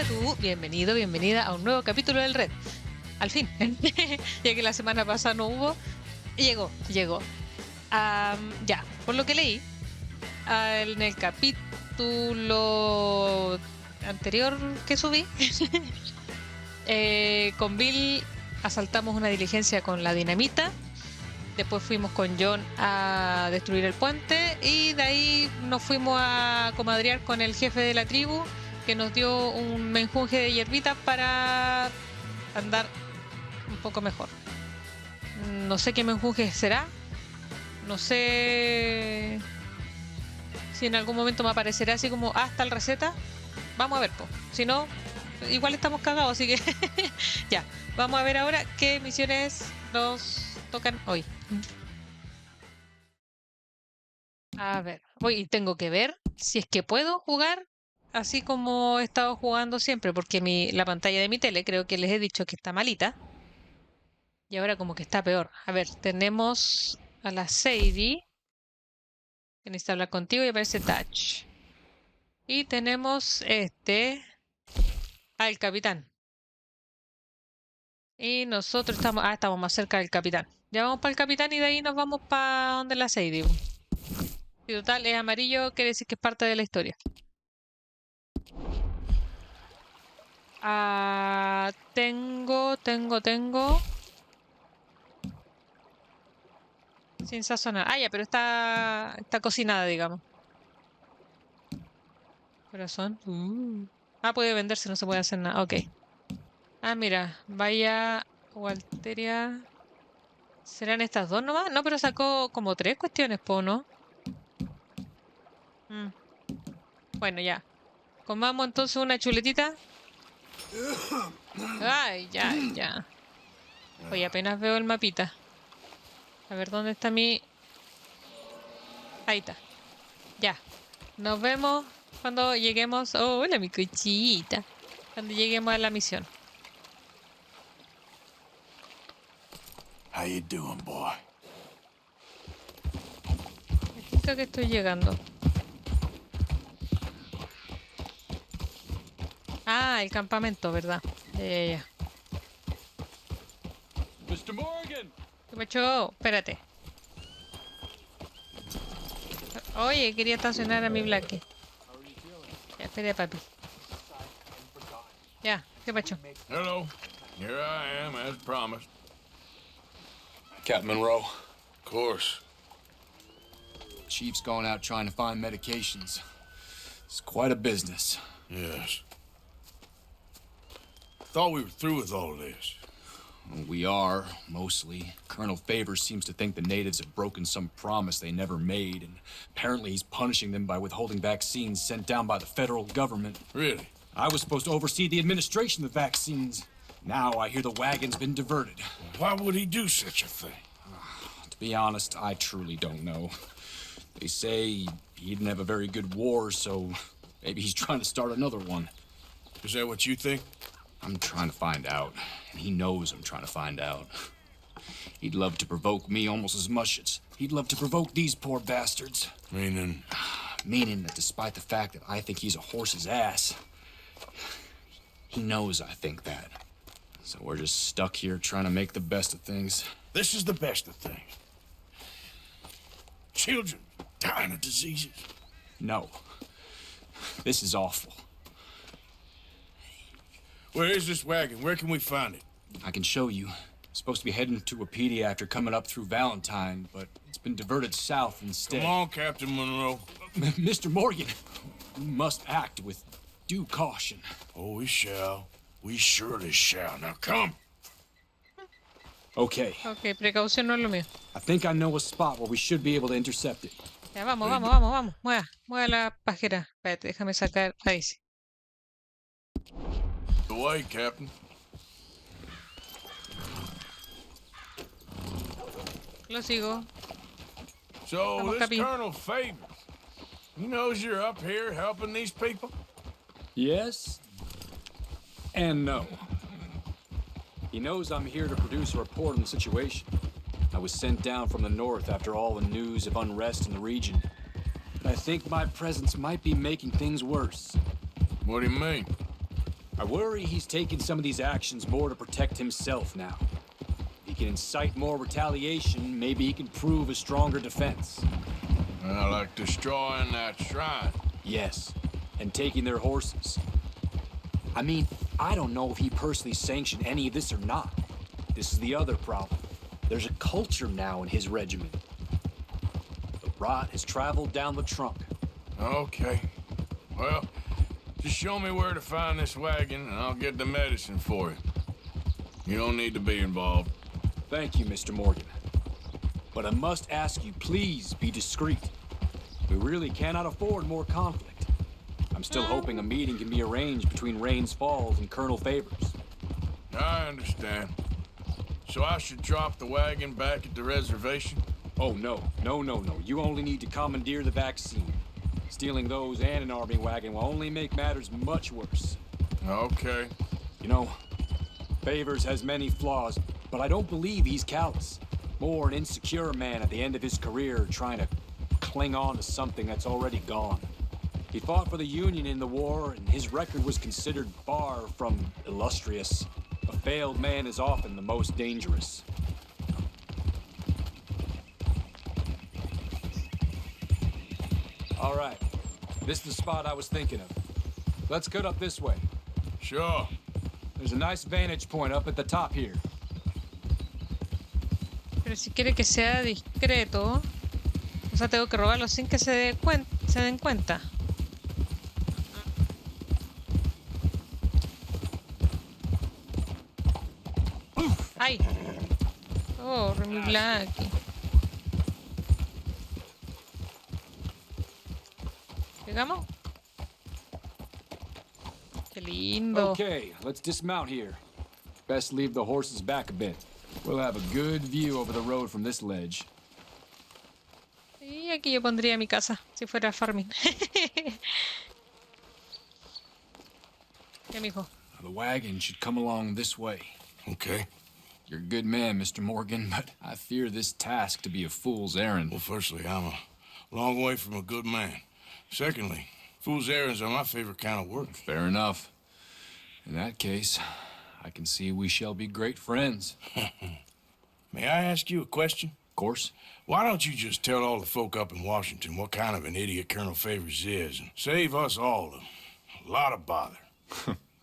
Hola tú, bienvenido, bienvenida a un nuevo capítulo del Red. Al fin, ya que la semana pasada no hubo, llegó. Ya, por lo que leí, en el capítulo anterior que subí, con Bill asaltamos una diligencia con la dinamita. Después fuimos con John a destruir el puente y de ahí nos fuimos a comadrear con el jefe de la tribu, que nos dio un menjunje de hierbitas para andar un poco mejor. No sé qué menjunje será. No sé si en algún momento me aparecerá así como hasta la receta. Vamos a ver, po. Si no, igual estamos cagados, así que ya. Vamos a ver ahora qué misiones nos tocan hoy. A ver, hoy tengo que ver si es que puedo jugar así como he estado jugando siempre, porque la pantalla de mi tele creo que les he dicho que está malita. Y ahora como que está peor. A ver, tenemos a la Sadie, que necesita hablar contigo y aparece Touch. Y tenemos al capitán. Y nosotros estamos más cerca del capitán. Ya vamos para el capitán y de ahí nos vamos para donde la Sadie. Si total es amarillo, quiere decir que es parte de la historia. Tengo. Sin sazonar. Ah, ya, pero está cocinada, digamos. Corazón. Puede venderse, no se puede hacer nada. Ok. Mira, vaya Walteria. ¿Serán estas dos nomás? No, pero sacó como 3 cuestiones, ¿no? Bueno, ya. Comamos entonces una chuletita. Ay, ya. Oye, apenas veo el mapita. A ver, ¿dónde está mi...? Ahí está. Ya. Nos vemos cuando lleguemos... Oh, hola, mi cuchita. Cuando lleguemos a la misión. How you doing, boy? Creo que estoy llegando. El campamento, ¿verdad? Ya. Mr. Morgan! ¿Qué pasó? Espérate. Oye, quería estacionar a mi Blackie. Ya, espera, papi. Ya, ¿qué pasó? Hello. Here I am, as promised. Captain Monroe. Of course. Chief's going out trying to find medications. It's quite a business. Yes. Thought we were through with all this. We are, mostly. Colonel Favors seems to think the natives have broken some promise they never made, and apparently he's punishing them by withholding vaccines sent down by the federal government. Really? I was supposed to oversee the administration of the vaccines. Now I hear the wagon's been diverted. Why would he do such a thing? To be honest, I truly don't know. They say he didn't have a very good war, so maybe he's trying to start another one. Is that what you think? I'm trying to find out, and he knows I'm trying to find out. He'd love to provoke me almost as much as he'd love to provoke these poor bastards. Meaning? Meaning that despite the fact that I think he's a horse's ass, he knows I think that. So we're just stuck here trying to make the best of things. This is the best of things. Children dying of diseases. No. This is awful. Where is this wagon? Where can we find it? I can show you. Supposed to be heading to Wapiti after coming up through Valentine, but it's been diverted south instead. Come on, Captain Monroe. Mr. Morgan, we must act with due caution. Oh, we shall. We surely shall. Now come. Okay. Ok, precaución no es lo mío. I think I know a spot where we should be able to intercept it. Ya, vamos. Mueva la pajera. Espérate, déjame sacar a Daisy. Away, Captain. Lo sigo. So, Vamos, this Capi. Colonel Favors, he knows you're up here helping these people? Yes and no. He knows I'm here to produce a report on the situation. I was sent down from the north after all the news of unrest in the region. But I think my presence might be making things worse. What do you mean? I worry he's taking some of these actions more to protect himself now. If he can incite more retaliation, maybe he can prove a stronger defense. Like destroying that shrine. Yes, and taking their horses. I mean, I don't know if he personally sanctioned any of this or not. This is the other problem. There's a culture now in his regiment. The rot has traveled down the trunk. Okay. Well, just show me where to find this wagon, and I'll get the medicine for you. You don't need to be involved. Thank you, Mr. Morgan. But I must ask you, please be discreet. We really cannot afford more conflict. I'm still hoping a meeting can be arranged between Rains Falls and Colonel Favors. I understand. So I should drop the wagon back at the reservation? Oh, no. No. You only need to commandeer the vaccine. Stealing those and an army wagon will only make matters much worse. Okay. You know, Favors has many flaws, but I don't believe he's callous. More an insecure man at the end of his career trying to cling on to something that's already gone. He fought for the Union in the war, and his record was considered far from illustrious. A failed man is often the most dangerous. All right. This is the spot I was thinking of. Let's cut up this way. Sure. There's a nice vantage point up at the top here. Pero si quiere que sea discreto, o sea, tengo que robarlo sin que se den cuenta. ¡Ay! Oh, mi Blackie. ¿Llegamos? ¡Qué lindo! Okay, let's dismount here. Best leave the horses back a bit. We'll have a good view over the road from this ledge. Y aquí yo pondría mi casa, si fuera farming. Ya, mijo. The wagon should come along this way. Okay. You're a good man, Mr. Morgan, but I fear this task to be a fool's errand. Well, firstly, I'm a long way from a good man. Secondly, fool's errands are my favorite kind of work. Fair enough. In that case, I can see we shall be great friends. May I ask you a question? Of course. Why don't you just tell all the folk up in Washington what kind of an idiot Colonel Favors is and save us all a lot of bother?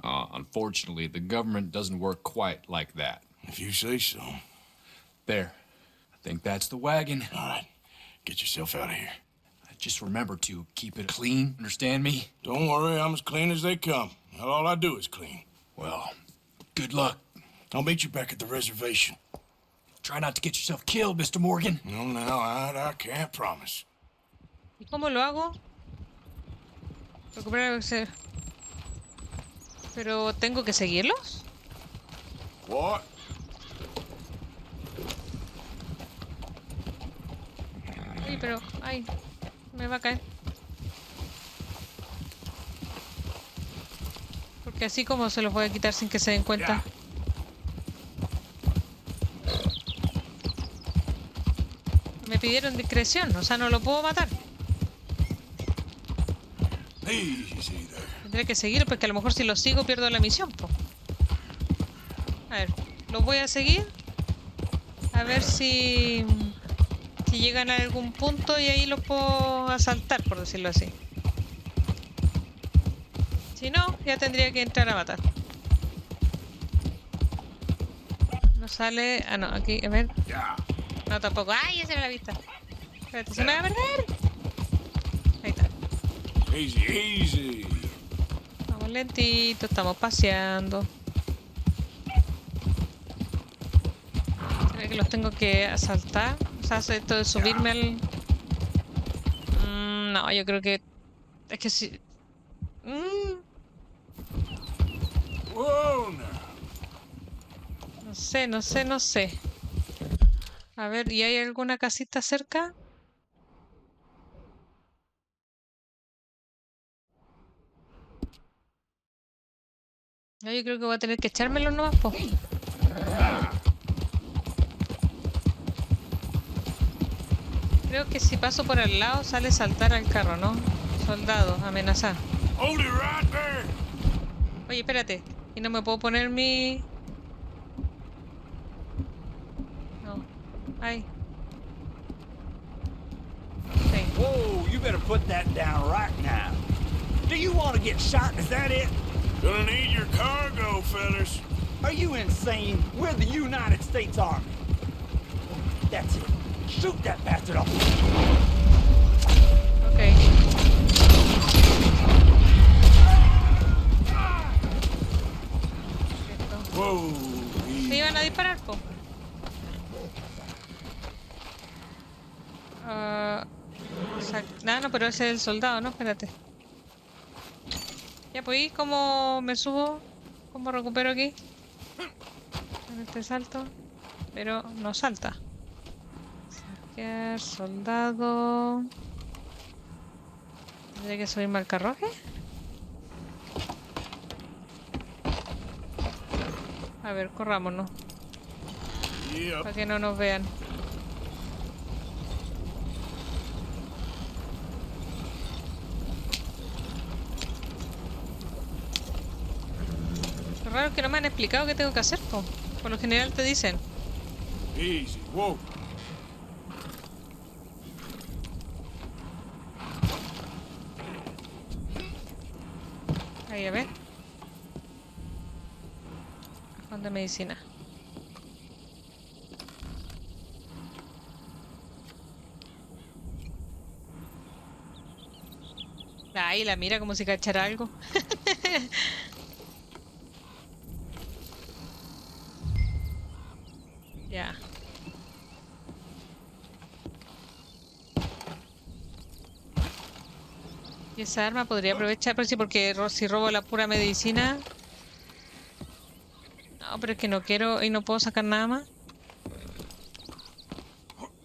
Unfortunately, the government doesn't work quite like that. If you say so. There. I think that's the wagon. All right. Get yourself out of here. Just remember to keep it clean, understand me? Don't worry, I'm as clean as they come. Not all I do is clean. Well, good luck. I'll meet you back at the reservation. Try not to get yourself killed, Mr. Morgan. No, now, I can't promise. ¿Y cómo lo hago? Recuperar. ¿Pero tengo que seguirlos? What? Uy, pero... Ay, me va a caer. Porque así como se los voy a quitar sin que se den cuenta. Me pidieron discreción, o sea, no lo puedo matar. Easy there. Tendré que seguir porque a lo mejor si lo sigo pierdo la misión, po. A ver, los voy a seguir. A ver si llegan a algún punto y ahí los puedo asaltar, por decirlo así. Si no, ya tendría que entrar a matar. No sale... Ah, no, aquí, a ver. No, tampoco. ¡Ay, esa era la vista! Espérate, se me va a perder. Ahí está. Easy. Vamos lentito, estamos paseando. ¿Será que los tengo que asaltar? O sea, hace esto de subirme al... no, yo creo que... Es que si... Whoa, now. No sé. A ver, ¿y hay alguna casita cerca? No, yo creo que voy a tener que echármelo nomás, po. Creo que si paso por al lado sale saltar al carro, ¿no? Soldado, amenazar. Hold it right there. Oye, espérate. Y no me puedo poner mi... No. Ay. Sí. Whoa, you better put that down right now. Do you want to get shot? Is that it? Gonna need your cargo, fellas. Are you insane? We're the United States Army. That's it. Shoot that bastard off. Ok. Listo. Whoa. ¿Me iban a disparar, po? No, pero ese es el soldado, ¿no? Espérate. Ya, pues, ¿y cómo me subo? ¿Cómo recupero aquí? En este salto. Pero no salta. Saquear, soldado. ¿Tendría que subirme al carruaje? A ver, corrámonos. Yep. Para que no nos vean. Lo raro es que no me han explicado qué tengo que hacer, po. Por lo general te dicen. Easy. Whoa. Ahí, a ver. Cajón de medicina. Ahí la mira como si cachara algo. Ya. Y esa arma podría aprovechar, pero sí, porque si robo la pura medicina. No, pero es que no quiero y no puedo sacar nada más.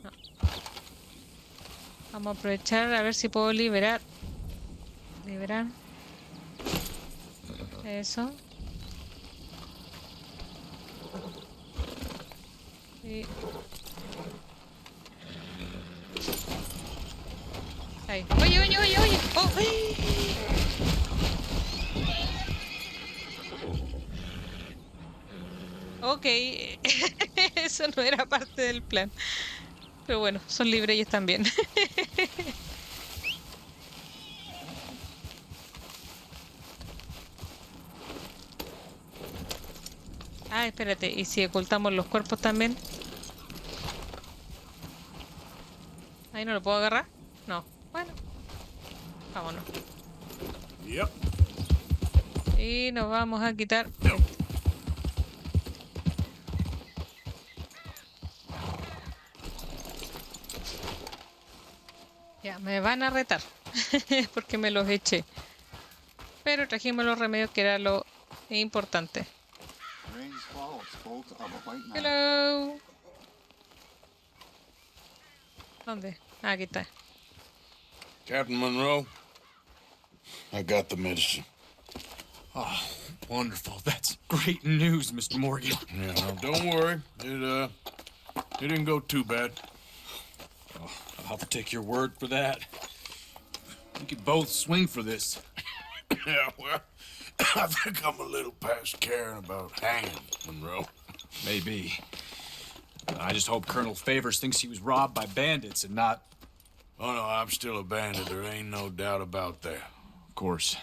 No. Vamos a aprovechar a ver si puedo liberar. Liberar. Eso. Y... ahí. Oye, oye, oye, oye. Oh. Ok. Eso no era parte del plan. Pero bueno, son libres ellos también. Ah, espérate. ¿Y si ocultamos los cuerpos también? Ahí no lo puedo agarrar. No. Bueno. Vámonos. Yep. Y nos vamos a quitar. Ya, me van a retar. Porque me los eché. Pero trajimos los remedios que era lo importante. Hello. ¿Dónde? Ah, aquí está. Captain Monroe, I got the medicine. Oh, wonderful. That's great news, Mr. Morgan. Yeah, now don't worry. It didn't go too bad. Oh, I'll have to take your word for that. We could both swing for this. Yeah, well, I think I'm a little past caring about hanging, Monroe. Maybe. I just hope Colonel Favors thinks he was robbed by bandits and not... Oh, no, I'm still a bandit. There ain't no doubt about that. Of course.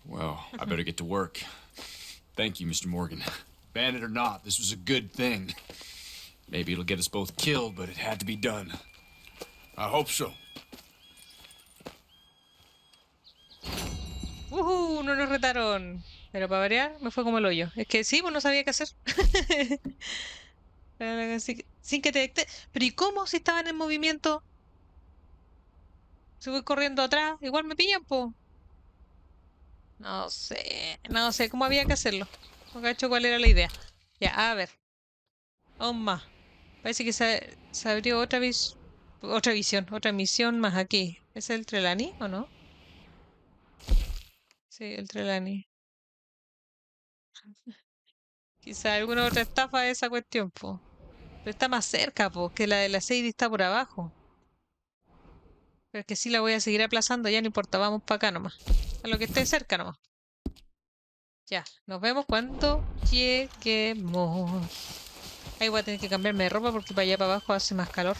Well, I better get to work. Thank you, Mr. Morgan. Bandit or not, this was a good thing. Maybe it'll get us both killed, but it had to be done. I hope so. No nos retaron. Pero para variar, me fue como el hoyo. Es que sí, pues no sabía qué hacer. Sin que te detecte. Pero ¿y cómo si estaban en movimiento? Si voy corriendo atrás, igual me pillan, po. No sé cómo había que hacerlo. No cacho cuál era la idea. Ya, a ver. Aún más. Parece que se abrió otra visión, otra misión más aquí. ¿Es el Trelawney o no? Sí, el Trelawney. Quizá alguna otra estafa de esa cuestión, po. Pero está más cerca, po, que la de la Sadie está por abajo. Pero es que sí la voy a seguir aplazando, ya no importa, vamos para acá nomás. A lo que esté cerca nomás. Ya, nos vemos cuando lleguemos. Ahí voy a tener que cambiarme de ropa porque para allá para abajo hace más calor.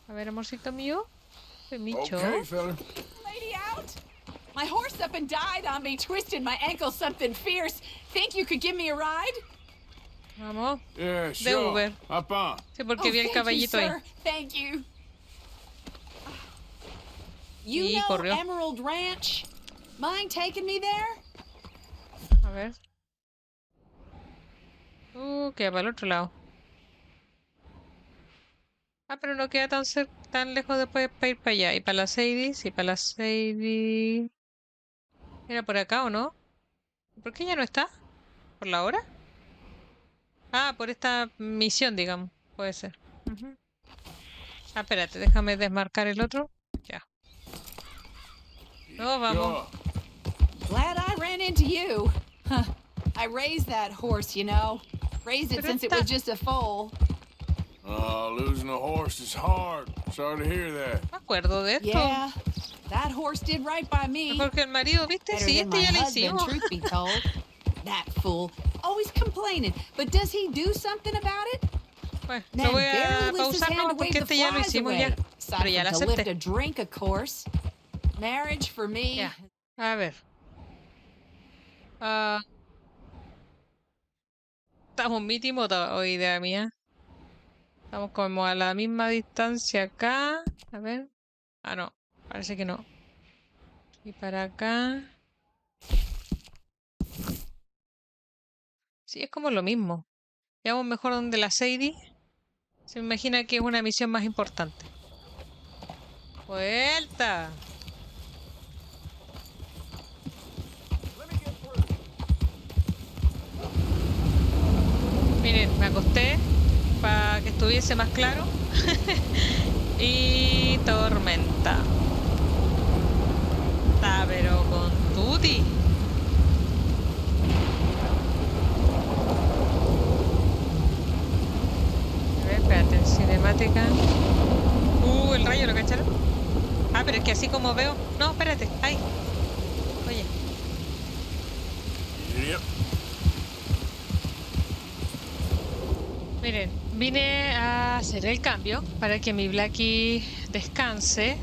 A ver, amorcito mío. Micho. Okay, fella. Lady out? My horse up and died on me, twisted my ankle something fierce. Think you could give me a ride? Vamos. Yeah, De sure. Uber. Hop on. Sí, porque vi el thank you, caballito ahí. sir. Thank you. You Y know corrió. Emerald Ranch? Mind taking me there? A ver. Queda para el otro lado. Ah, pero no queda tan lejos después para ir para allá. Y para la Sadie, sí, para la Sadie. ¿Era por acá o no? ¿Por qué ya no está? ¿Por la hora? Ah, por esta misión, digamos. Puede ser. Ujú. Ah, espérate, déjame desmarcar el otro. Ya. No, vamos. Sure. Glad I ran into you. Huh. I raised that horse, you know. Raised it Pero since it was just a foal. Losing a horse is hard. Sorry to hear that. Me acuerdo de esto. Yeah, that horse did right by me. Porque el marido, ¿viste? Better Sí, than este my ya lo husband, hicimos. truth be told. That fool, always complaining. But does he do something about it? Bueno, Man lo voy barely a lifts his pausar hand nomás to porque wave the este ya lo flies hicimos away. ya. Pero Aside ya lo from to lift acepté. a drink, of course. Marriage for me. Ya. A ver. Ah, estamos mítimo hoy, idea mía. Estamos como a la misma distancia acá. A ver. Ah, no. Parece que no. Y para acá. Sí, es como lo mismo. Veamos mejor donde la Sadie. Se me imagina que es una misión más importante. ¡Vuelta! Miren, me acosté para que estuviese más claro. Y tormenta. Está pero con tutti. A ver, espérate, cinemática. El rayo, ¿lo cacharon? Ah, pero es que así como veo. No, espérate, ay. Oye. Yep. Miren, vine a hacer el cambio para que mi Blackie descanse.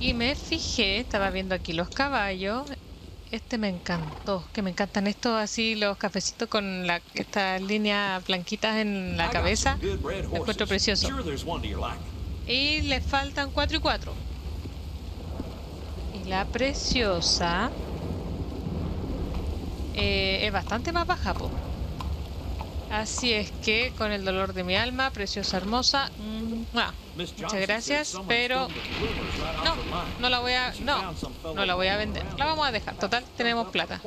Y me fijé, estaba viendo aquí los caballos. Este me encantó, que me encantan estos así, los cafecitos con estas líneas blanquitas en la cabeza. Lo encuentro precioso. Y le faltan 4 y 4. Y la preciosa es bastante más baja, po. Así es que, con el dolor de mi alma, preciosa, hermosa, muchas gracias, pero no la voy a vender. La vamos a dejar. Total, tenemos plata.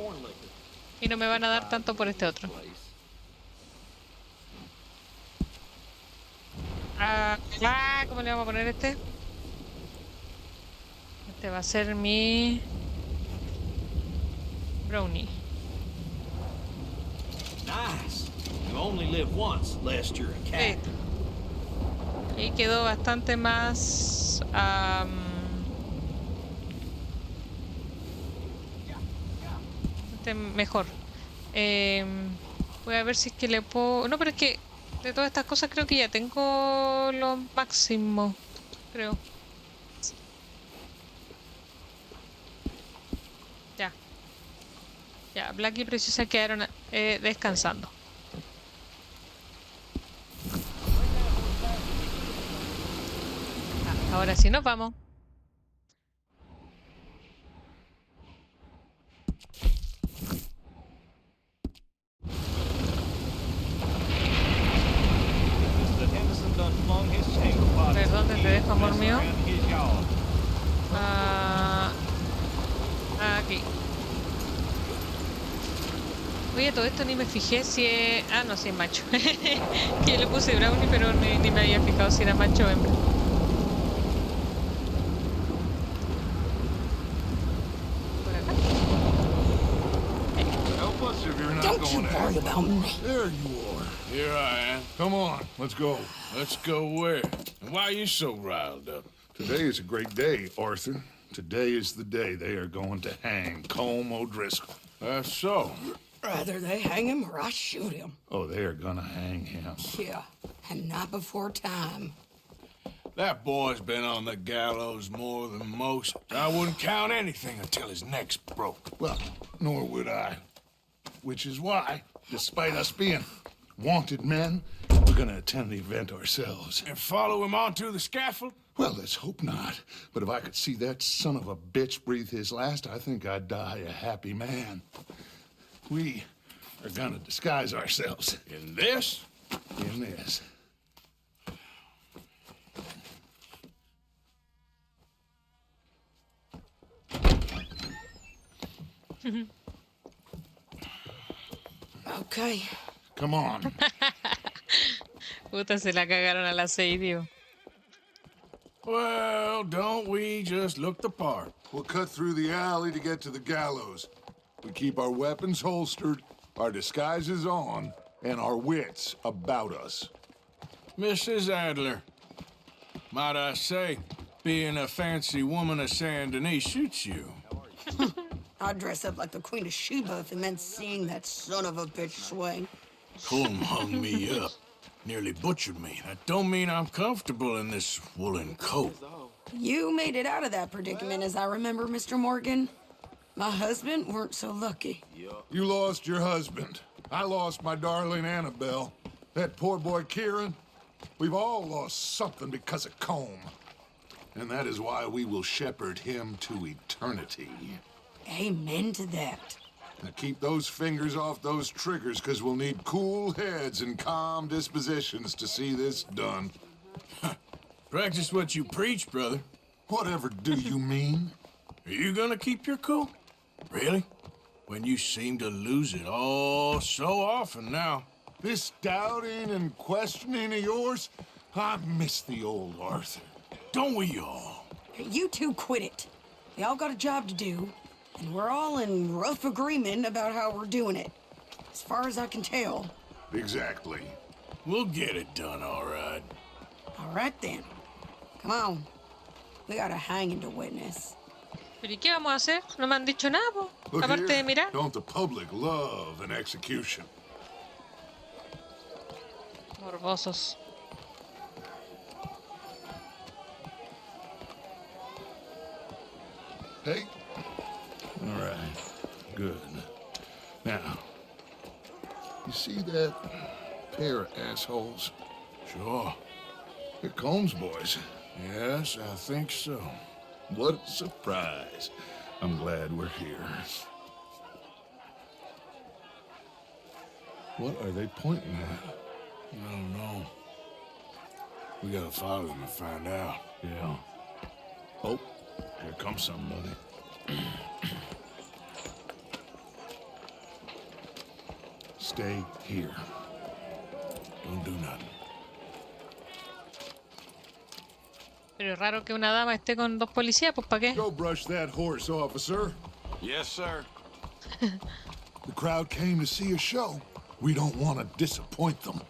Y no me van a dar tanto por este otro. ¿Cómo le vamos a poner este? Este va a ser mi brownie. Nice. You only live once, lest you're a cat. Y quedó bastante más mejor. Voy a ver si es que le puedo. No, pero es que de todas estas cosas creo que ya tengo lo máximo. Creo. Ya, Black y Preciosa quedaron descansando. Ahora sí nos vamos. A ver, ¿dónde te dejo, amor mío? Aquí. Oye, todo esto ni me fijé si es... Ah, no, si es macho. Que le puse brownie, pero ni me había fijado si era macho o hembra. Por acá. Help us if you're not Don't you going worry to. about me. There you are. Here I am. Come on, let's go. Let's go where? And why are you so riled up? Today is a great day, Arthur. Today is the day they are going to hang Colm O'Driscoll. That's so. Rather they hang him or I shoot him. Oh, they are gonna hang him. Yeah, and not before time. That boy's been on the gallows more than most. I wouldn't count anything until his neck's broke. Well, nor would I. Which is why, despite us being wanted men, we're gonna attend the event ourselves. And follow him onto the scaffold? Well, let's hope not. But if I could see that son of a bitch breathe his last, I think I'd die a happy man. We are gonna disguise ourselves. In this? In this. Okay. Come on. Puta, se la cagaron al asedio. Well, don't we just look the part? We'll cut through the alley to get to the gallows. We keep our weapons holstered, our disguises on, and our wits about us. Mrs. Adler, might I say, being a fancy woman of Saint Denis suits you. I'd dress up like the Queen of Sheba if it meant seeing that son of a bitch swing. Colm hung me up. Nearly butchered me. That don't mean I'm comfortable in this woolen coat. You made it out of that predicament, as I remember, Mr. Morgan. My husband weren't so lucky. You lost your husband. I lost my darling Annabelle. That poor boy Kieran. We've all lost something because of Colm. And that is why we will shepherd him to eternity. Amen to that. Now keep those fingers off those triggers, because we'll need cool heads and calm dispositions to see this done. Practice what you preach, brother. Whatever do you mean? Are you gonna keep your cool? Really? When you seem to lose it all so often now. This doubting and questioning of yours, I miss the old Arthur. Don't we all? You two quit it. Y'all got a job to do, and we're all in rough agreement about how we're doing it. As far as I can tell. Exactly. We'll get it done, all right. All right then. Come on. We got a hanging to witness. ¿Pero y qué vamos a hacer? No me han dicho nada, po. Look Aparte here, de mirar. don't the public love an execution? Morbosos. Hey? All right. Good. Now, you see that pair of assholes? Sure. They're Colm's boys. Yes, I think so. What a surprise. I'm glad we're here. What are they pointing at? I don't know. We gotta follow them and find out. Yeah. Oh, here comes somebody. Stay here. Don't do nothing. Pero es raro que una dama esté con dos policías, pues ¿para qué? Go brush that horse, officer. Yes, sir. The crowd came to see a show. We don't want to disappoint them.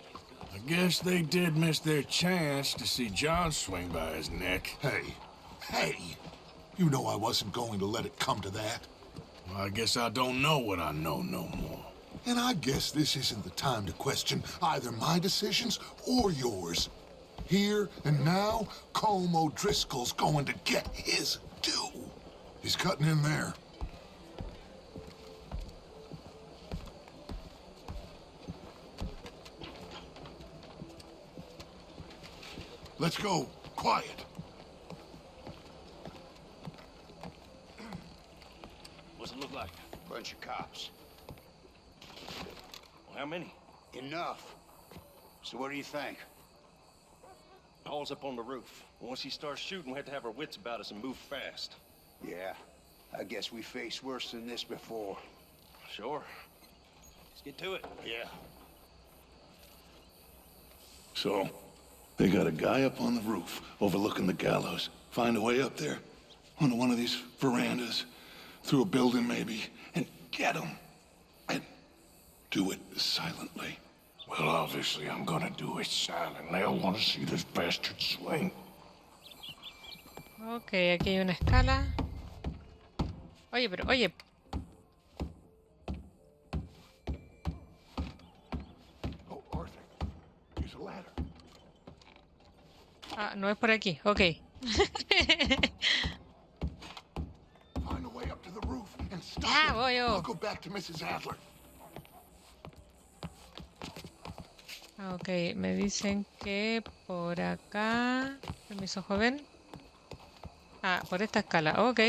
I guess they did miss their chance to see John swing by his neck. Hey, you know I wasn't going to let it come to that. Well, I guess I don't know what I know no more. And I guess this isn't the time to question either my decisions or yours. Here and now, Colm O'Driscoll's going to get his due. He's cutting in there. Let's go. Quiet. What's it look like? Bunch of cops. Well, how many? Enough. So what do you think? Paul's up on the roof. Once he starts shooting, we have to have our wits about us and move fast. Yeah, I guess we faced worse than this before. Sure. Let's get to it. Yeah. So, they got a guy up on the roof overlooking the gallows. Find a way up there, onto one of these verandas, through a building maybe, and get him. And do it silently. Well, obviously, I'm gonna do it silently. I want to see this bastard swing. Ok, aquí hay una escala. Oye, pero, oye. Oh, Arthur. Use a ladder. Ah, no es por aquí. Ok. Find a way up to the roof and stop Ya, it. voy I'll yo. go back to Mrs. Adler. Ok, me dicen que por acá. Permiso, joven. Ah, por esta escala. Ok.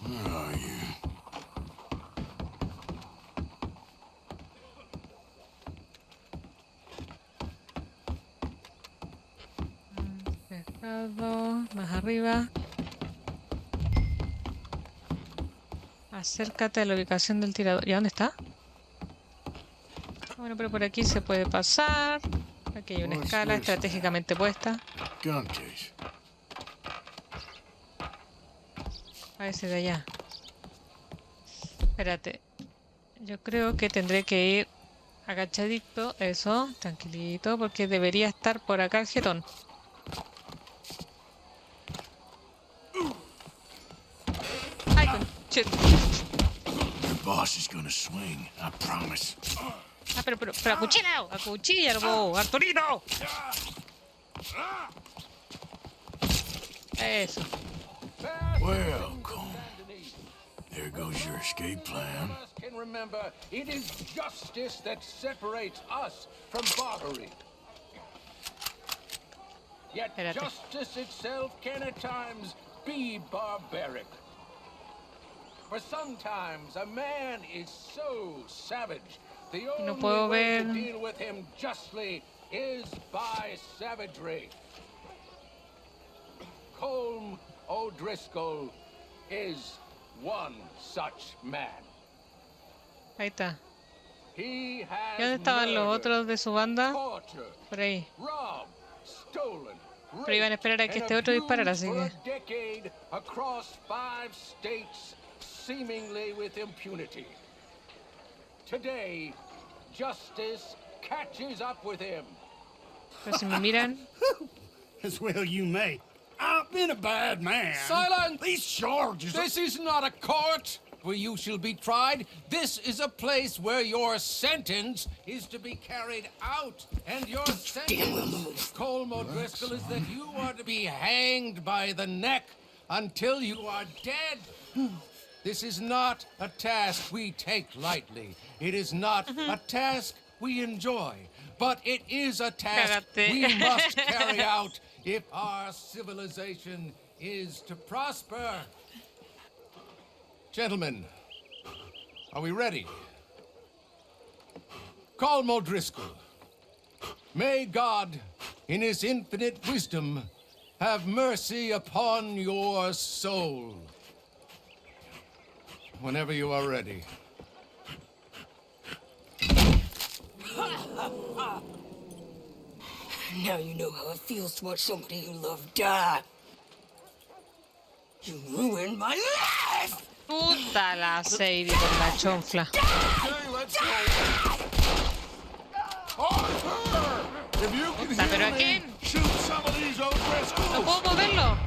Where are you? Pescado. Más arriba. Acércate a la ubicación del tirador. ¿Y a dónde está? Bueno, pero por aquí se puede pasar. Aquí hay una What's escala this estratégicamente puesta. Gun case. A ese de allá. Espérate. Yo creo que tendré que ir agachadito. Eso, tranquilito, porque debería estar por acá el jetón. Ay, conche. Your boss is gonna swing, I promise. Ah, pero acuchillao, acuchillalo, Arturito. Eso. Well, Colm, there goes your escape plan. Can remember, it is justice that separates us from barbarity. Yet Espérate. justice itself can at times be barbaric. For sometimes a man is so savage, the No only puedo way to ver. deal with him justly is by savagery. Colm O'Driscoll is one such man. Ahí está. He has ¿Y dónde estaban los murdered, otros de su banda? tortured, Por ahí. robbed, stolen, Pero iban a esperar a que and este otro disparara, abused así for que... a decade across 5 states, seemingly with impunity. Today, justice catches up with him. Pero si me miran... As well you may. I've been a bad man. Silence! These charges... This is not a court where you shall be tried. This is a place where your sentence is to be carried out. And your sentence, Colm O'Driscoll, is that you are to be hanged by the neck until you are dead. This is not a task we take lightly. It is not a task we enjoy. But it is a task Cágate. we must carry out if our civilization is to prosper. Gentlemen, are we ready? Colm O'Driscoll, may God, in his infinite wisdom, have mercy upon your soul. Whenever you are ready. Now you know how it feels to watch somebody you love die. You ruined my life! Puta la Sadie con la chonfla. Okay, let's go. Arthur! If you can Puta, pero hear ¿a me, quién? shoot some of these ¿No O'Driscolls. puedo moverlo?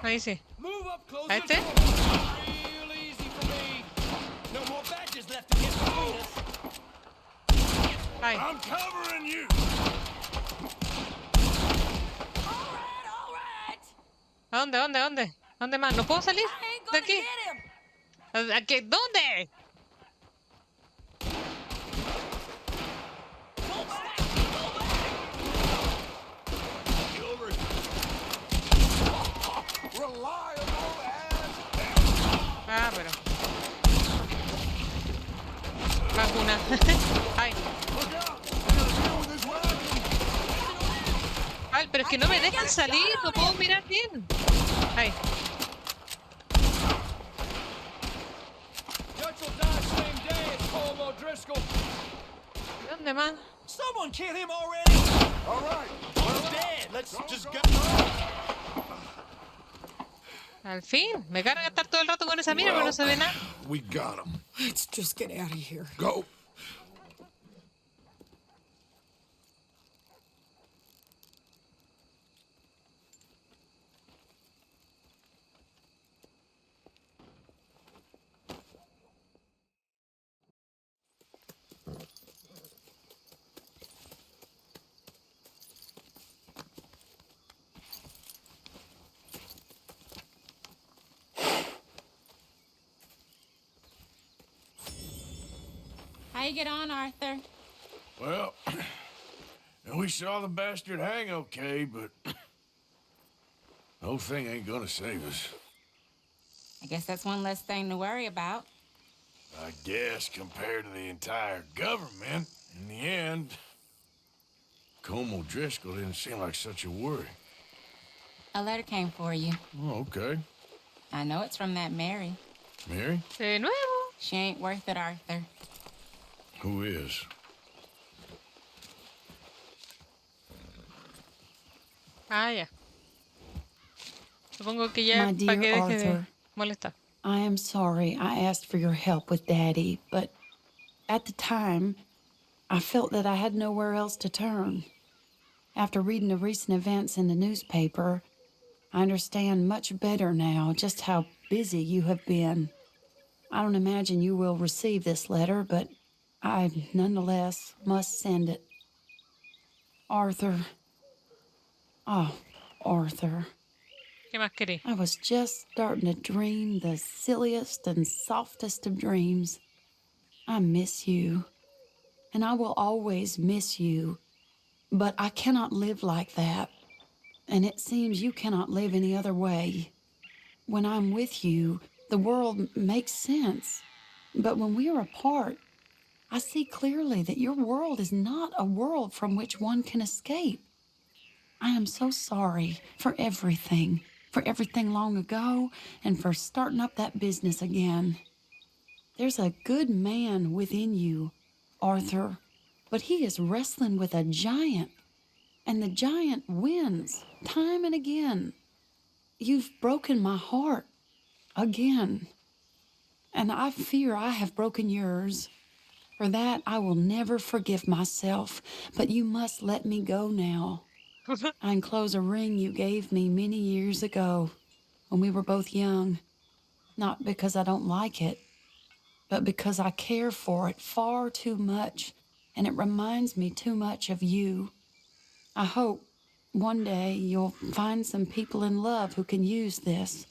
Ahí sí. Move up closer. ¿A este? Real easy for me. No more badges left to get between us. Ay. I'm covering you. ¿A dónde, dónde, dónde? ¿Dónde más? ¿No puedo salir de aquí? ¿A qué? ¿Dónde? Ah, pero... Vacuna. Ay. Ay, pero es que no me dejan salir, no puedo mirar bien. Ay. Judge will die same day as Colm O'Driscoll. ¿Dónde más? Someone kill him already. All right. He's dead. Let's just go. Al fin. Me carga estar todo el rato con esa mira, pero no se ve nada. We got him. Let's just get out of here. Go. How you get on, Arthur? Well, we saw the bastard hang okay, but the whole thing ain't gonna save us. I guess that's one less thing to worry about. I guess compared to the entire government, in the end, Colm O'Driscoll didn't seem like such a worry. A letter came for you. Oh, okay. I know it's from that Mary. Mary? De nuevo. She ain't worth it, Arthur. Who is? Ah, ya. Supongo que ya My para que dear deje de Arthur, molestar. I am sorry I asked for your help with Daddy, but at the time, I felt that I had nowhere else to turn. After reading the recent events in the newspaper, I understand much better now just how busy you have been. I don't imagine you will receive this letter, but I nonetheless must send it. Arthur. Oh, Arthur. ¿Qué más querés? I was just starting to dream the silliest and softest of dreams. I miss you, and I will always miss you, but I cannot live like that, and it seems you cannot live any other way. When I'm with you, the world makes sense, but when we are apart, I see clearly that your world is not a world from which one can escape. I am so sorry for everything long ago, and for starting up that business again. There's a good man within you, Arthur, but he is wrestling with a giant, and the giant wins time and again. You've broken my heart again, and I fear I have broken yours. For that, I will never forgive myself, but you must let me go now. I enclose a ring you gave me many years ago when we were both young, not because I don't like it, but because I care for it far too much, and it reminds me too much of you. I hope one day you'll find some people in love who can use this,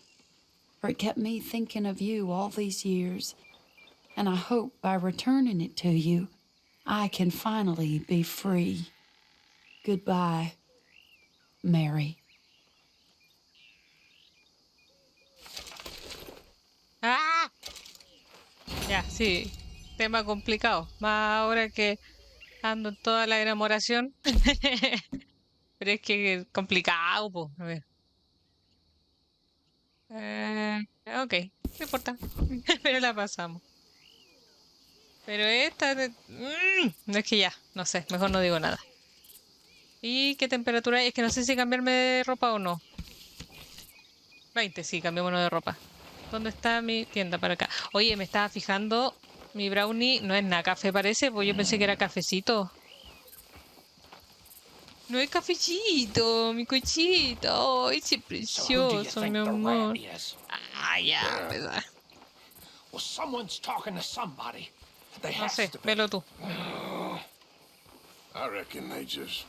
for it kept me thinking of you all these years, and I hope by returning it to you, I can finally be free. Goodbye, Mary. ¡Ah! Ya, sí. Tema complicado. Más ahora que ando en toda la enamoración. Pero es que es complicado, po. A ver. Ok, no importa. Pero la pasamos. Pero esta... no es que ya, no sé, mejor no digo nada. ¿Y qué temperatura hay? Es que no sé si cambiarme de ropa o no. 20, sí, cambiémonos de ropa. ¿Dónde está mi tienda? Para acá. Oye, me estaba fijando. Mi brownie no es nada café, parece. Pues yo pensé que era cafecito. No es cafecito, mi cochito. Ay, ese precioso, mi amor. Ah, ya, ¿verdad? Well, someone's talking to somebody. They No has sé, to be. velo tú. I reckon they just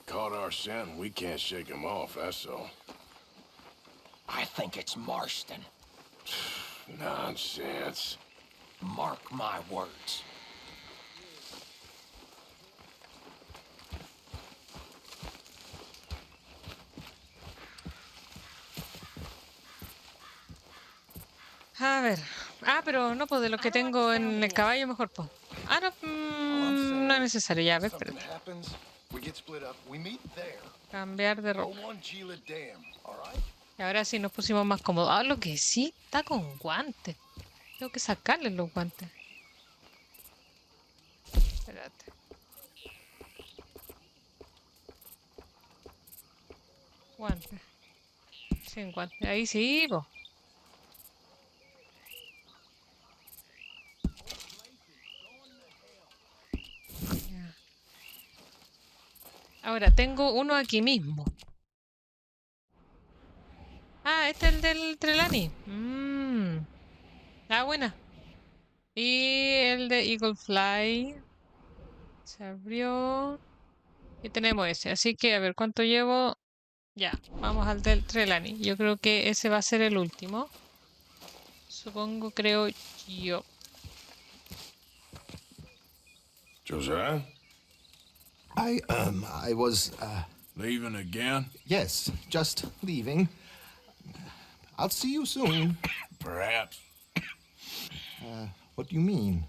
caught our scent and we can't shake them off, that's all. I think it's Marston. Nonsense. Mark my words. A ver. Ah, pero no, pues de lo que tengo en el caballo mejor, pues. Ah, no, no es necesario, ya, a ver, espérate. Cambiar de ropa. Y ahora sí nos pusimos más cómodos. Ah, lo que sí, está con guantes. Tengo que sacarle los guantes. Espérate. Guantes. Sin guantes. Ahí sí, po. Ya. Ahora, tengo uno aquí mismo. Ah, este es el del Trelawney. Ah, buena. Y el de Eagle Fly. Se abrió. Y tenemos ese. Así que a ver cuánto llevo. Ya, vamos al del Trelawney. Yo creo que ese va a ser el último. Supongo, creo yo. Josiah? I was, Leaving again? yes, just leaving. I'll see you soon. Perhaps. What do you mean?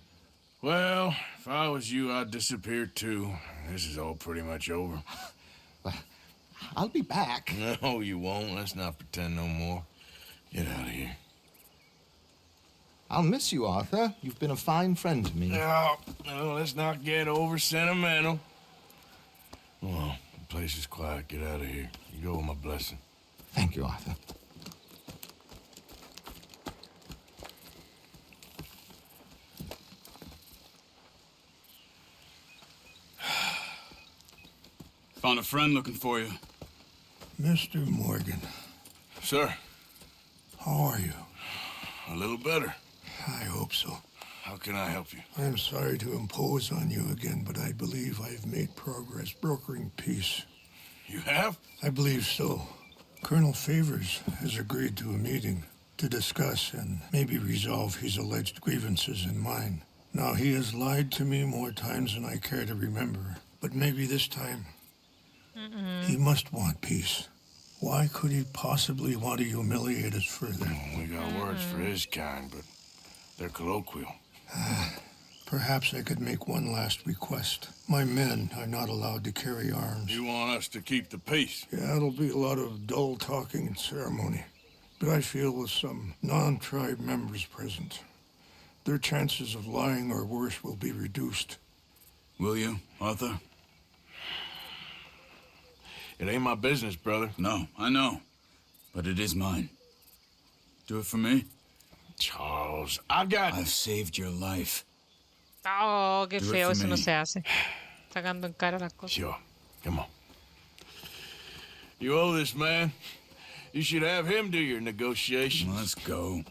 Well, if I was you, I'd disappear too. This is all pretty much over. I'll be back. No, you won't. Let's not pretend no more. Get out of here. I'll miss you, Arthur. You've been a fine friend to me. No, let's not get over sentimental. Well, the place is quiet. Get out of here. You go with my blessing. Thank you, Arthur. Found a friend looking for you. Mr. Morgan, Sir, how are you? a little better. I hope so. How can I help you? I'm sorry to impose on you again, but I believe I've made progress brokering peace. You have? I believe so. Colonel Favors has agreed to a meeting to discuss and maybe resolve his alleged grievances and mine. Now, he has lied to me more times than I care to remember, but maybe this time he must want peace. Why could he possibly want to humiliate us further? We got words for his kind, but they're colloquial. Perhaps I could make one last request. My men are not allowed to carry arms. You want us to keep the peace? Yeah, it'll be a lot of dull talking and ceremony. But I feel with some non-tribe members present, their chances of lying or worse will be reduced. Will you, Arthur? It ain't my business, brother. No, I know. But it is mine. Do it for me? Charles, I've saved your life. Oh, qué Do it feo, for eso no me. se hace. Sacando en cara las cosas. Sure. Come on. You owe this man. You should have him do your negotiations. Let's go.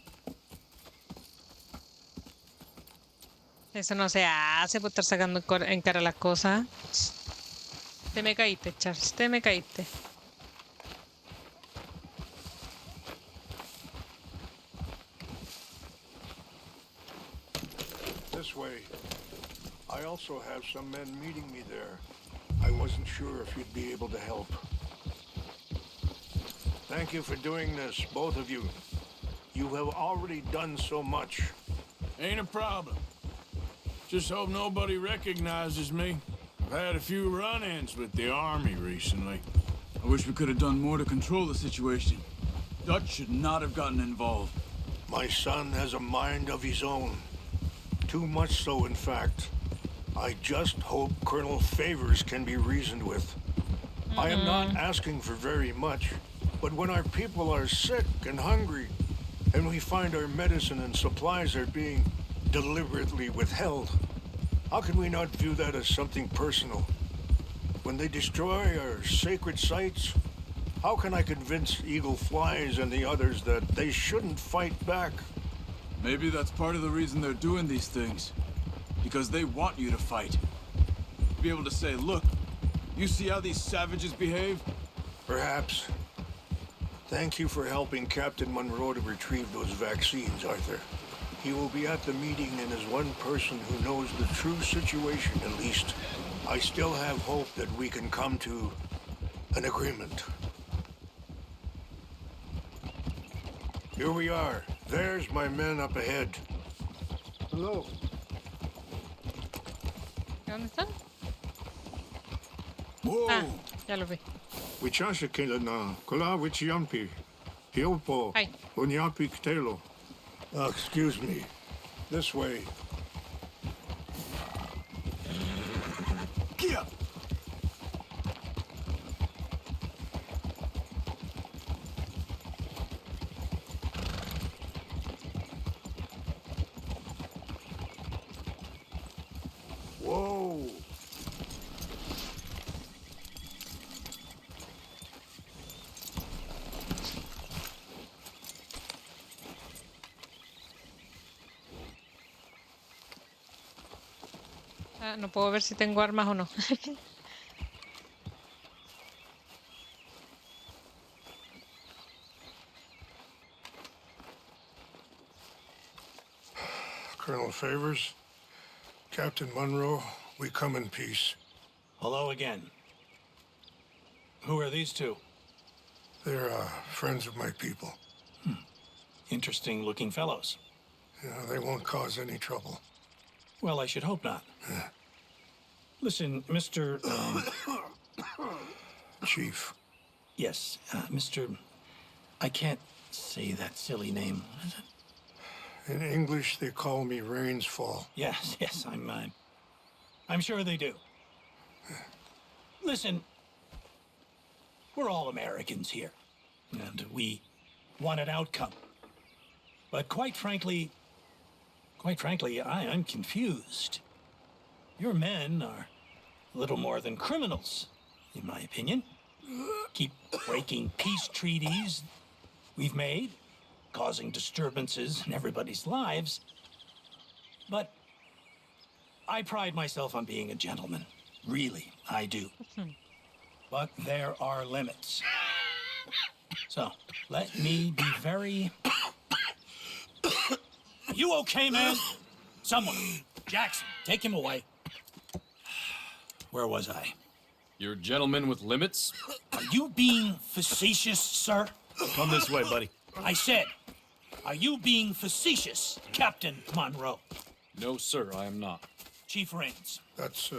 Eso no se hace por estar sacando en cara las cosas. Te me caíste, Charles, te me caíste. This way. I also have some men meeting me there. I wasn't sure if you'd be able to help. Thank you for doing this, both of you. You have already done so much. Ain't a problem. Just hope nobody recognizes me. I've had a few run-ins with the army recently. I wish we could have done more to control the situation. Dutch should not have gotten involved. My son has a mind of his own. Too much so, in fact. I just hope Colonel Favors can be reasoned with. I am not asking for very much, but when our people are sick and hungry, and we find our medicine and supplies are being deliberately withheld, how can we not view that as something personal? When they destroy our sacred sites, how can I convince Eagle Flies and the others that they shouldn't fight back? Maybe that's part of the reason they're doing these things. Because they want you to fight. Be able to say, look, you see how these savages behave? Perhaps. Thank you for helping Captain Monroe to retrieve those vaccines, Arthur. He will be at the meeting and is one person who knows the true situation, at least. I still have hope that we can come to an agreement. Here we are. There's my men up ahead. Hello. ¿Dónde están? Whoa. Ah, ya lo vi. Wichasha na kola wichiampi. Hiopo. Ay. Onyapi ktelo. Excuse me. This way. Get up! Whoa. Ah, no puedo ver si tengo armas o no. Colonel Favors, Captain Monroe, We come in peace. Hello again. Who are these two? They're friends of my people. Interesting looking fellows. Yeah, they won't cause any trouble. Well, I should hope not. Listen, Mr. Chief. Yes, Mr. I can't say that silly name. In English, they call me Rains Fall. Yes, I'm sure they do. Listen, we're all Americans here, and we want an outcome. But quite frankly, I'm confused. Your men are a little more than criminals, in my opinion. Keep breaking peace treaties we've made, causing disturbances in everybody's lives. But I pride myself on being a gentleman. Really, I do. But there are limits. So, let me be very... You okay, man? Someone. Jackson, take him away. Where was I? You're a gentleman with limits? Are you being facetious, sir? Come this way, buddy. I said, are you being facetious, Captain Monroe? No, sir, I am not. Chief Rains. That's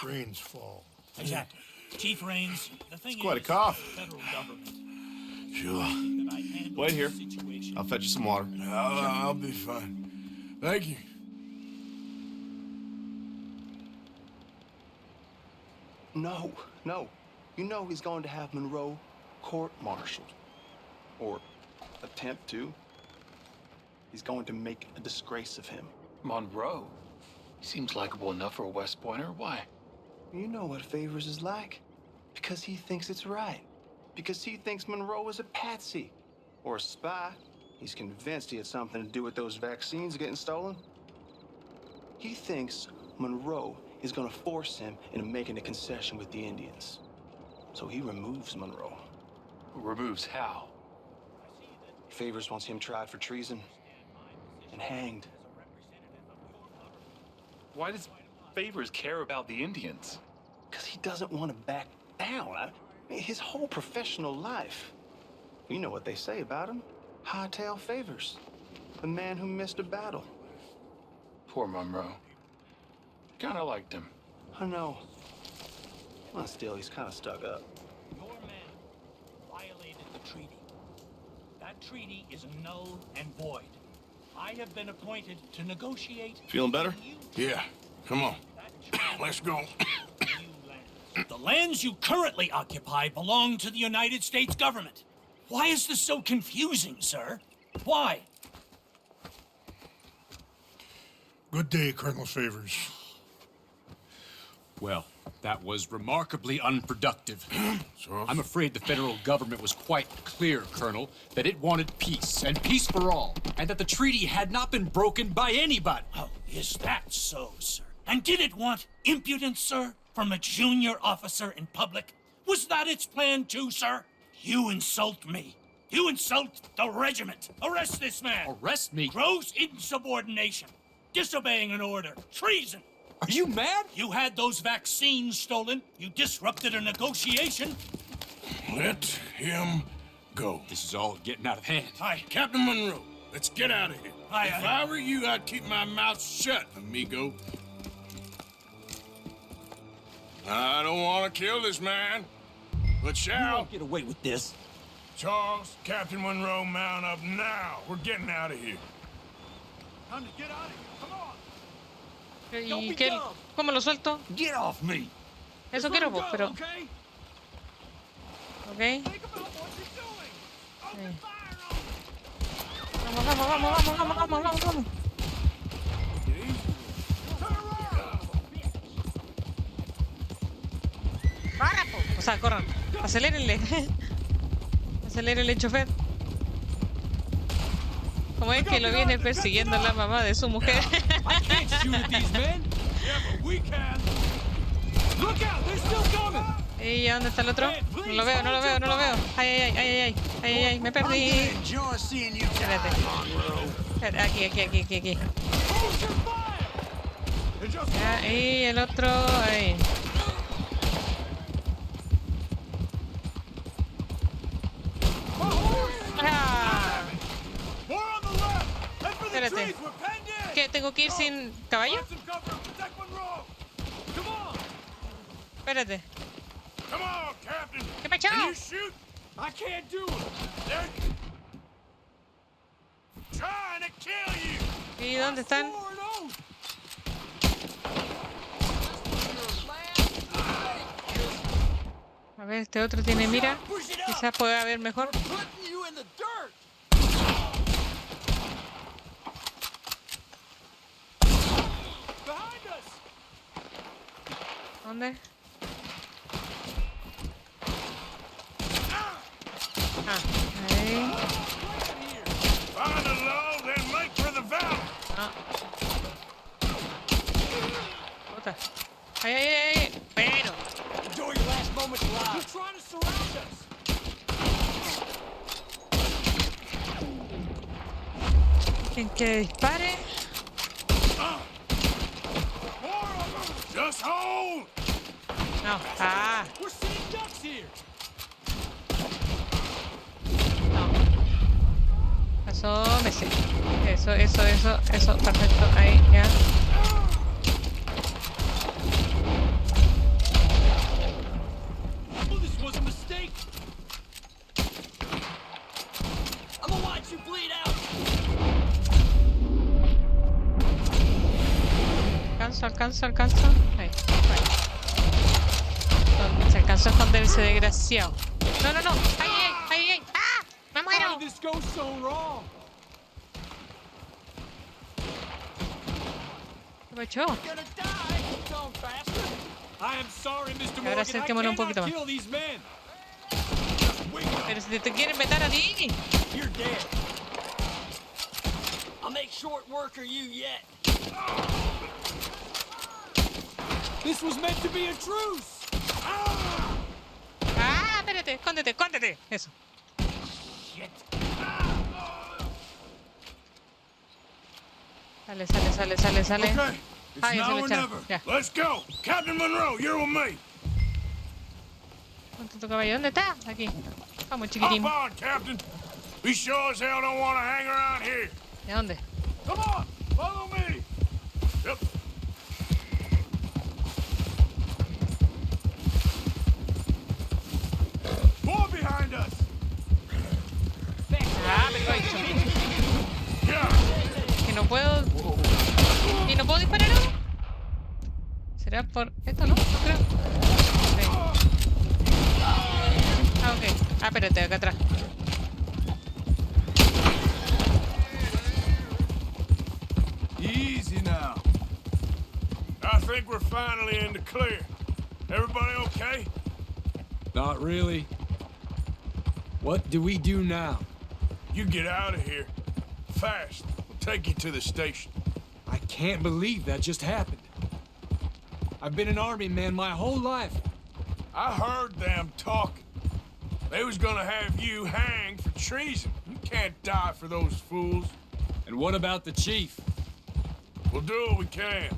Rains Fall. Exactly. Chief Rains, the thing It's quite a is, cough. the federal government. Sure. that I handle Wait here. the situation. I'll fetch you some water. I'll be fine. Thank you. No. You know he's going to have Monroe court-martialed. Or attempt to. He's going to make a disgrace of him. Monroe? He seems likable enough for a West Pointer. Why? You know what Favors is like. Because he thinks it's right. Because he thinks Monroe is a patsy. Or a spy. He's convinced he had something to do with those vaccines getting stolen. He thinks Monroe is gonna force him into making a concession with the Indians. So he removes Monroe. Removes how? Favors wants him tried for treason and hanged. Why does Favors care about the Indians? Because he doesn't want to back down. I mean, his whole professional life. You know what they say about him. Hightail Favors. The man who missed a battle. Poor Monroe. Kinda liked him. I know. Well, still, he's kind of stuck up. Your men violated the treaty. That treaty is null and void. I have been appointed to negotiate... Feeling better? Yeah, come on. Let's go. The lands you currently occupy belong to the United States government. Why is this so confusing, sir? Why? Good day, Colonel Favors. Well, that was remarkably unproductive. I'm afraid the federal government was quite clear, Colonel, that it wanted peace, and peace for all, and that the treaty had not been broken by anybody. Oh, is that so, sir? And did it want impudence, sir, from a junior officer in public? Was that its plan too, sir? You insult me. You insult the regiment. Arrest this man. Arrest me? Gross insubordination. Disobeying an order. Treason. Are you mad? You had those vaccines stolen. You disrupted a negotiation. Let him go. This is all getting out of hand. Hi. Captain Monroe, let's get out of here. Aye, If aye. I were you, I'd keep my mouth shut, amigo. I don't want to kill this man, but You shall. won't get away with this. Charles, Captain Monroe, mount up now. We're getting out of here. Time to get out of here. Come on. ¿Y qué? ¿Cómo lo suelto? Get off me. Eso quiero, pues, pero... Okay? Ok. Think about what you're doing. Open fire on Vamos, vamos, vamos, vamos, vamos, vamos, vamos. ¡Corra, po! O sea, corran. Acelérenle. Acelérenle, chofer. Como es que lo viene persiguiendo la mamá de su mujer. I can't shoot at these men. Yeah, but we can. Look out, they're still coming. ¿Y dónde está el otro? No lo veo, no lo veo, no lo veo. Ay, ay, ay, ay, ay, ay, ay, ay, me perdí. Espérate. Espérate, aquí. Ya, y el otro ahí. Ah. Espérate. ¿Qué? ¿Tengo que ir sin caballo? Espérate. ¿Qué pasó? I can't do it. Trying to kill you. ¿Y dónde están? A ver, este otro tiene mira. Quizás pueda ver mejor. ¿Dónde? Ah, ahí. Find a low, then make for the valley. Ah. Otra. Ay, ay, ay. Bueno. Enjoy your last moments alive. You're trying to surround us. ¿Quién que dispare? Just hold. No. Ah. We're sitting ducks here. No. Asómese. Eso. Perfecto. Ahí, ya. Oh, this was a mistake. I'm gonna watch you bleed out. Alcanzo. Ahí. Bueno. Se alcanzó a esconder ese desgraciado. No. Ay. ¡Ah! ¡Me muero! How did this go so wrong? ¿Qué pasó? Gonna die. Come faster. I am sorry, Mr. Ahora Morgan. I acerquémonos un poquito cannot más. kill these men. Pero si te quieren meter a ti. You're dead. I'll make short work of you yet. This was meant to be a truce. Ah, espérate, escóndete. Eso. Shit. Sale. Okay, it's Ah, ya se now lo or echaron. never. Ya. Let's go. Captain Monroe, you're with me. ¿Dónde tu caballo? ¿Dónde está? Aquí. Vamos, Hop chiquitín. on, Captain. We sure as hell don't want to hang around here. ¿De dónde? Come on, follow me. Yep. More behind us. Ah, me lo he hecho. Que no puedo... ¿Y no puedo disparar aún? ¿Será por esto, no? No creo. Okay. Ah, ok. Ah, espérate, acá atrás. Easy now. I think we're finally in the clear. Everybody okay? Not really. What do we do now? You get out of here. Fast. We'll take you to the station. I can't believe that just happened. I've been an army man my whole life. I heard them talking. They was gonna have you hanged for treason. You can't die for those fools. And what about the chief? We'll do what we can.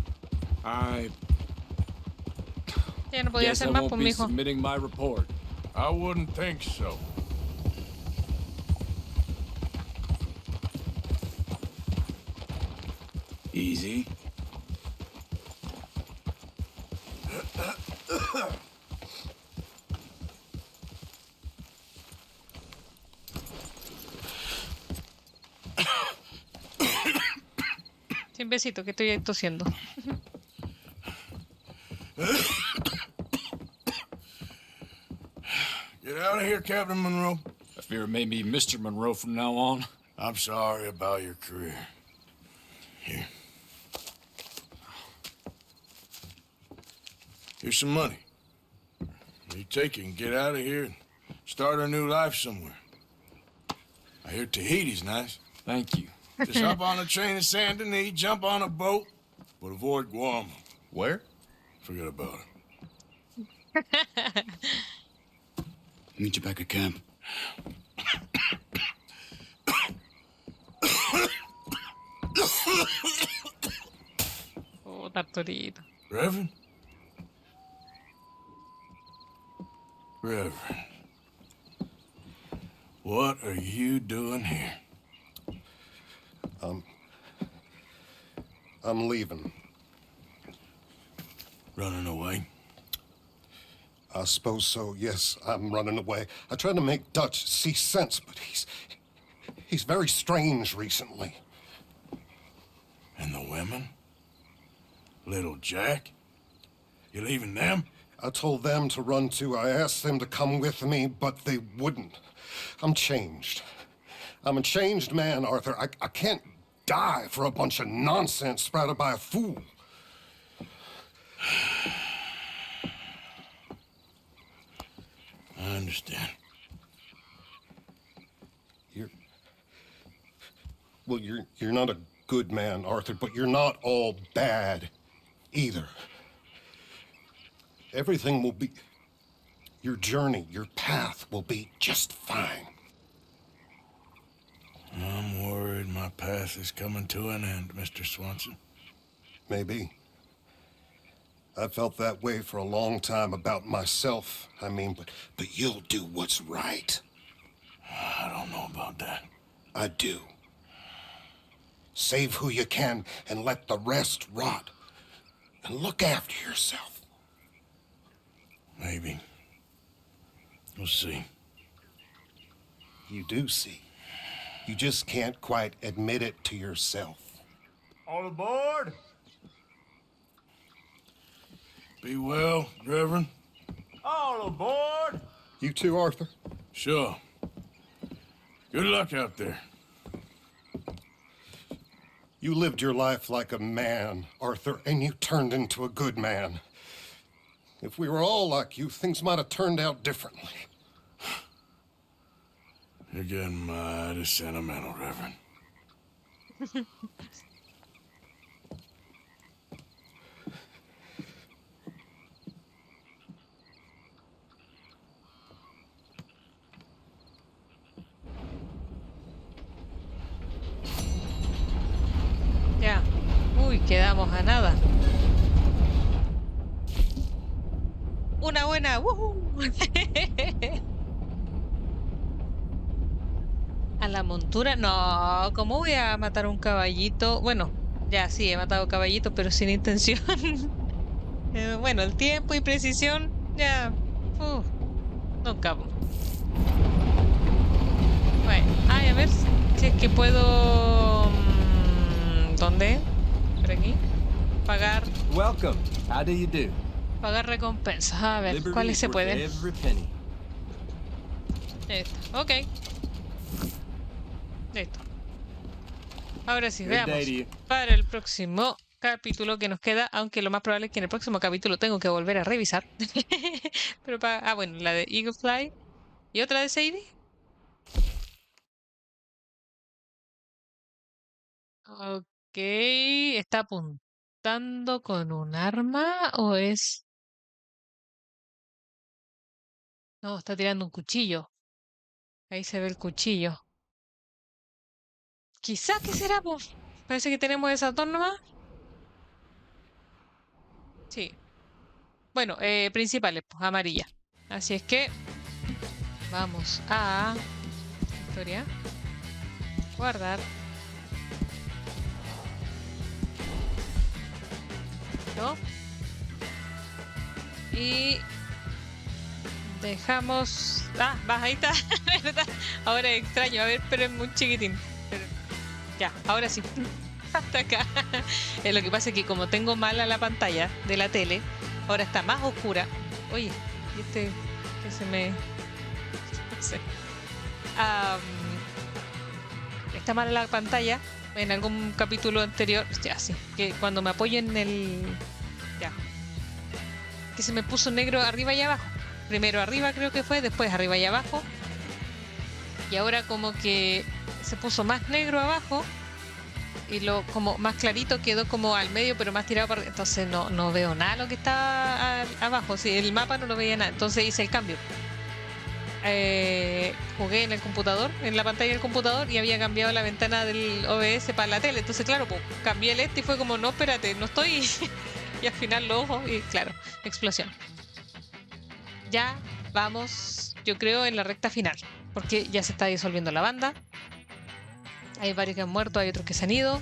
Ya no podía Guess I hacer más won't por be mi hijo. submitting my report. I wouldn't think so. Easy. Sin besito, que estoy tosiendo. Get out of here, Captain Monroe. I fear it may be Mr. Monroe from now on. I'm sorry about your career. Here. Here's some money. You take it and get out of here and start a new life somewhere. I hear Tahiti's nice. Thank you. Just hop on a train to Saint Denis, jump on a boat, but avoid Guam. Where? Forget about it. Meet you back at camp. Oh, Tartorito. Reverend? Reverend. What are you doing here? I'm leaving. Running away? I suppose so, yes. I'm running away. I tried to make Dutch see sense, but he's very strange recently. And the women? Little Jack? You leaving them? I told them to run too. I asked them to come with me, but they wouldn't. I'm changed. I'm a changed man, Arthur. I can't die for a bunch of nonsense sprouted by a fool. I understand. You're not a good man, Arthur, but you're not all bad either. Everything will be... Your journey, your path will be just fine. I'm worried my path is coming to an end, Mr. Swanson. Maybe. I felt that way for a long time about myself. I mean, but you'll do what's right. I don't know about that. I do. Save who you can and let the rest rot. And look after yourself. Maybe. We'll see. You do see. You just can't quite admit it to yourself. All aboard! Be well, Reverend. All aboard! You too, Arthur? Sure. Good luck out there. You lived your life like a man, Arthur, and you turned into a good man. If we were all like you, things might have turned out differently. You're getting mighty sentimental, Reverend. Ya. Uy, quedamos a nada. Una buena. A la montura. No, ¿cómo voy a matar un caballito? Bueno, ya sí, he matado caballito, pero sin intención. Bueno, el tiempo y precisión, ya. No cabo. Bueno, a ver si es que puedo. ¿Dónde? Por aquí. Pagar. Welcome. How do you do? Pagar recompensas. A ver, ¿cuáles se pueden? Every penny. Esto. Ok. Listo. Ahora sí, veamos. Para el próximo capítulo que nos queda, aunque lo más probable es que en el próximo capítulo tengo que volver a revisar. Pero bueno, la de Eagle Fly y otra de Sadie. Ok, ¿está apuntando con un arma o es...? No, está tirando un cuchillo. Ahí se ve el cuchillo. Quizá, ¿qué será, pues? Parece que tenemos esas dos nomás. Sí. Bueno, principales, pues, amarilla. Así es que... Vamos a... Historia. Guardar. ¿No? Y... Dejamos... Ah, va, ahí está. Ahora es extraño. A ver, pero es muy chiquitín. Pero... Ya, ahora sí. Hasta acá. Lo que pasa es que como tengo mala la pantalla de la tele, ahora está más oscura. Oye, y este que se me... No sé. Está mala la pantalla. En algún capítulo anterior, ya sí, que cuando me apoyo en el... Ya. Que se me puso negro arriba y abajo. Primero arriba creo que fue, después arriba y abajo. Y ahora como que se puso más negro abajo. Y lo como más clarito quedó como al medio, pero más tirado para... Entonces no veo nada lo que está abajo. Sí, el mapa no lo veía nada. Entonces hice el cambio. jugué en el computador, en la pantalla del computador, y había cambiado la ventana del OBS para la tele. Entonces, claro, pues cambié el este y fue como, no, espérate, no estoy. Y al final los ojos y claro, explosión. Ya vamos, yo creo, en la recta final, porque ya se está disolviendo la banda. Hay varios que han muerto, hay otros que se han ido.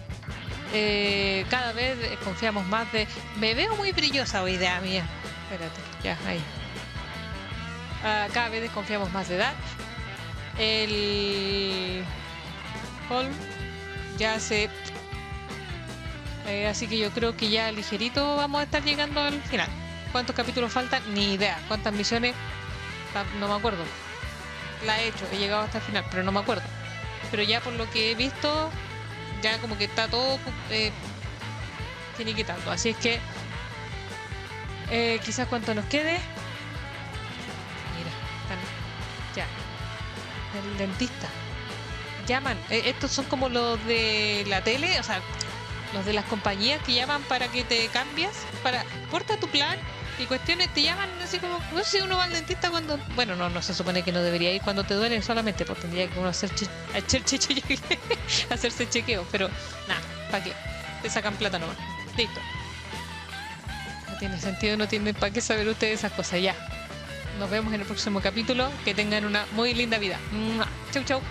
Cada vez confiamos más de... Me veo muy brillosa hoy, idea mía. Espérate, ya, ahí. Cada vez desconfiamos más de Dad. El Colm ya se... así que yo creo que ya ligerito vamos a estar llegando al final. ¿Cuántos capítulos faltan? Ni idea. ¿Cuántas misiones? No me acuerdo. La he hecho, he llegado hasta el final, pero no me acuerdo. Pero ya por lo que he visto, ya como que está todo finiquitando. Así es que quizás cuánto nos quede. Ya. El dentista. Llaman. Estos son como los de la tele, o sea, los de las compañías que llaman para que te cambies, para corta tu plan y cuestiones, te llaman así como, no sé si uno va al dentista cuando, bueno, no se supone que no debería ir cuando te duele solamente, pues tendría que uno hacerse chequeo, pero nada, ¿para qué? Te sacan plata nomás. Listo. No tiene sentido, no tienen para qué saber ustedes esas cosas. Ya. Nos vemos en el próximo capítulo. Que tengan una muy linda vida. Chau, chau.